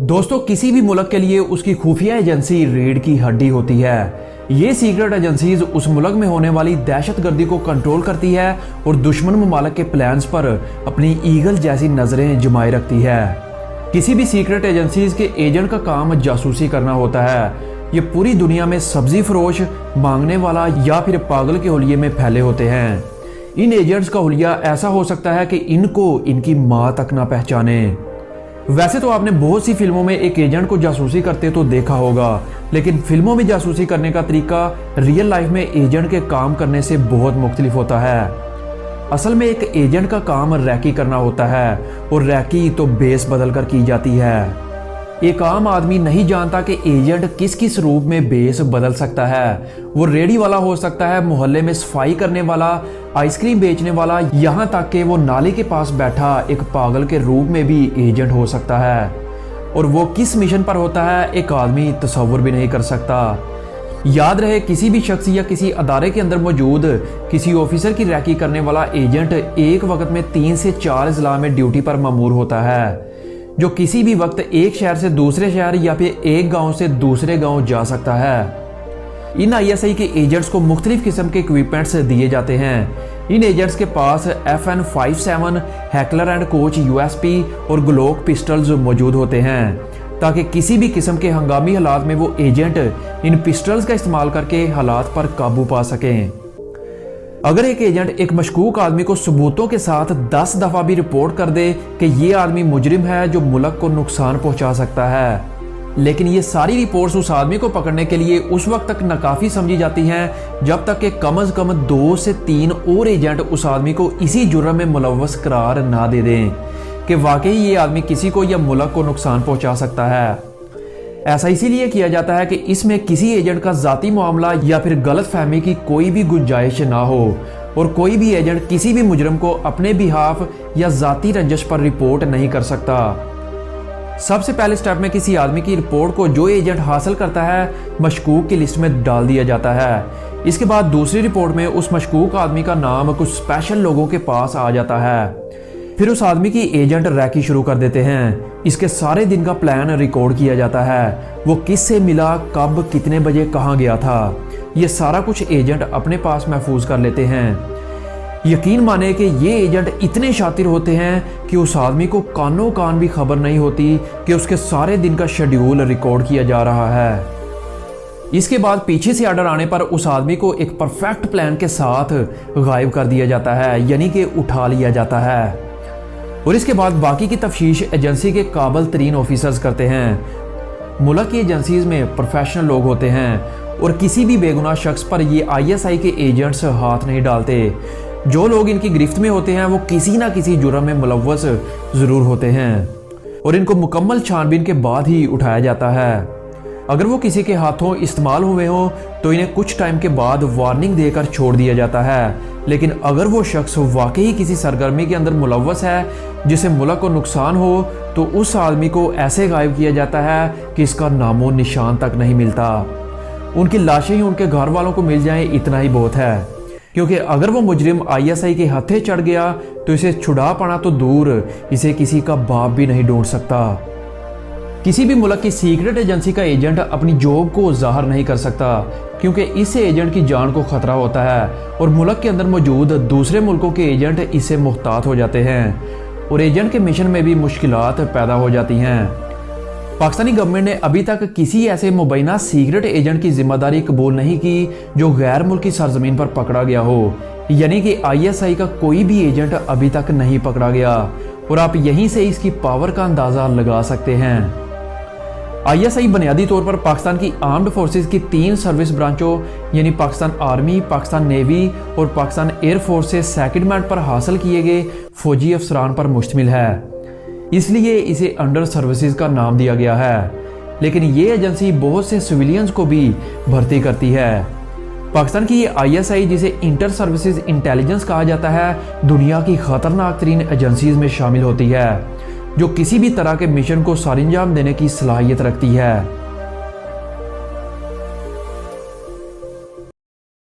दोस्तों, किसी भी मुल्क के लिए उसकी खुफिया एजेंसी रीढ़ की हड्डी होती है। ये सीक्रेट एजेंसीज उस मुल्क में होने वाली दहशतगर्दी को कंट्रोल करती है और दुश्मन ममालिक के प्लान्स पर अपनी ईगल जैसी नजरें जमाए रखती है। किसी भी सीक्रेट एजेंसीज के एजेंट का काम जासूसी करना होता है। ये पूरी दुनिया में सब्जी फरोश, मांगने वाला या फिर पागल के हुलिये में फैले होते हैं। इन एजेंट्स का हुलिया ऐसा हो सकता है कि इनको इनकी माँ तक ना पहचाने। वैसे तो आपने बहुत सी फिल्मों में एक एजेंट को जासूसी करते तो देखा होगा, लेकिन फिल्मों में जासूसी करने का तरीका रियल लाइफ में एजेंट के काम करने से बहुत मुख्तलिफ होता है। असल में एक एजेंट का काम रैकी करना होता है और रैकी तो बेस बदल कर की जाती है। एक आम आदमी नहीं जानता कि एजेंट किस किस रूप में बेस बदल सकता है। वो रेडी वाला हो सकता है, मोहल्ले में सफाई करने वाला, आइसक्रीम बेचने वाला, यहाँ तक कि वो नाले के पास बैठा एक पागल के रूप में भी एजेंट हो सकता है। और वो किस मिशन पर होता है एक आदमी तसव्वुर भी नहीं कर सकता। याद रहे, किसी भी शख्स या किसी अदारे के अंदर मौजूद किसी ऑफिसर की रैकी करने वाला एजेंट एक वक्त में 3 से 4 अजला में ड्यूटी पर मामूर होता है, जो किसी भी वक्त एक शहर से दूसरे शहर या फिर एक गांव से दूसरे गांव जा सकता है। इन आईएसआई के एजेंट्स को मुख्तलिफ किस्म के इक्विपमेंट्स दिए जाते हैं। इन एजेंट्स के पास FN57, heckler and coach USP और ग्लोक पिस्टल्स मौजूद होते हैं, ताकि किसी भी किस्म के हंगामी हालात में वो एजेंट इन पिस्टल्स का इस्तेमाल करके हालात पर काबू पा सकें। अगर एक एजेंट एक मशकूक आदमी को सबूतों के साथ 10 दफा भी रिपोर्ट कर दे कि ये आदमी मुजरिम है जो मुल्क को नुकसान पहुंचा सकता है, लेकिन ये सारी रिपोर्ट्स उस आदमी को पकड़ने के लिए उस वक्त तक नाकाफी समझी जाती हैं जब तक कि कम से कम 2 से 3 और एजेंट उस आदमी को इसी जुर्म में मुलव्वस करार ना दे दें कि वाकई ये आदमी किसी को या मुल्क को नुकसान पहुंचा सकता है। ऐसा इसीलिए किया जाता है कि इसमें किसी एजेंट का जाती मामला या फिर गलत फहमी की कोई भी गुंजाइश ना हो और कोई भी एजेंट किसी भी मुजरिम को अपने बिहाफ या जाती रंजिश पर रिपोर्ट नहीं कर सकता। सबसे पहले स्टेप में किसी आदमी की रिपोर्ट को जो एजेंट हासिल करता है मशकूक की लिस्ट में डाल दिया जाता है। इसके बाद दूसरी रिपोर्ट में उस मशकूक आदमी का नाम कुछ स्पेशल लोगों के पास आ जाता है। फिर उस आदमी की एजेंट रैकी शुरू कर देते हैं। इसके सारे दिन का प्लान रिकॉर्ड किया जाता है। वो किससे मिला, कब, कितने बजे, कहाँ गया था, ये सारा कुछ एजेंट अपने पास महफूज कर लेते हैं। यकीन माने कि ये एजेंट इतने शातिर होते हैं कि उस आदमी को कानों कान भी खबर नहीं होती कि उसके सारे दिन का शेड्यूल रिकॉर्ड किया जा रहा है। इसके बाद पीछे से ऑर्डर आने पर उस आदमी को एक परफेक्ट प्लान के साथ गायब कर दिया जाता है, यानी कि उठा लिया जाता है। और इसके बाद बाकी की तफ्तीश एजेंसी के काबिल तरीन ऑफिसर्स करते हैं। मुल्क की एजेंसीज में प्रोफेशनल लोग होते हैं और किसी भी बेगुनाह शख्स पर ये ISI के एजेंट्स हाथ नहीं डालते। जो लोग इनकी गिरफ्त में होते हैं वो किसी ना किसी जुर्म में मुलव्वस जरूर होते हैं और इनको मुकम्मल छानबीन के बाद ही उठाया जाता है। अगर वो किसी के हाथों इस्तेमाल हुए हों तो इन्हें कुछ टाइम के बाद वार्निंग देकर छोड़ दिया जाता है, लेकिन अगर वो शख्स वाकई किसी सरगर्मी के अंदर मुलव्वस है जिससे मुल्क को नुकसान हो तो उस आदमी को ऐसे गायब किया जाता है कि इसका नामो निशान तक नहीं मिलता। उनकी लाशें ही उनके घर वालों को मिल जाएं, इतना ही बहुत है, क्योंकि अगर वो मुजरिम ISI के हथे चढ़ गया तो इसे छुड़ा पाना तो दूर, इसे किसी का बाप भी नहीं ढूंढ सकता। किसी भी मुल्क की सीक्रेट एजेंसी का एजेंट अपनी जॉब को जाहिर नहीं कर सकता, क्योंकि इससे एजेंट की जान को खतरा होता है और मुल्क के अंदर मौजूद दूसरे मुल्कों के एजेंट इससे मुहतात हो जाते हैं और एजेंट के मिशन में भी मुश्किलात पैदा हो जाती हैं। पाकिस्तानी गवर्नमेंट ने अभी तक किसी ऐसे मुबैना सीक्रेट एजेंट की जिम्मेदारी कबूल नहीं की जो गैर मुल्की सरजमीन पर पकड़ा गया हो, यानी कि ISI का कोई भी एजेंट अभी तक नहीं पकड़ा गया और आप यहीं से इसकी पावर का अंदाजा लगा सकते हैं। ISI बुनियादी तौर पर पाकिस्तान की आर्म्ड फोर्सेस की 3 सर्विस ब्रांचों यानी पाकिस्तान आर्मी, पाकिस्तान नेवी और पाकिस्तान एयर फोर्स से सेकंडमेंट पर हासिल किए गए फौजी अफसरान पर मुश्तमिल है, इसलिए इसे अंडर सर्विसेज का नाम दिया गया है। लेकिन ये एजेंसी बहुत से सिविलियंस को भी भर्ती करती है। पाकिस्तान की ये ISI, जिसे इंटर सर्विसेज इंटेलिजेंस कहा जाता है, दुनिया की खतरनाक तरीन एजेंसीज में शामिल होती है जो किसी भी तरह के मिशन को सरअंजाम देने की सलाहियत रखती है।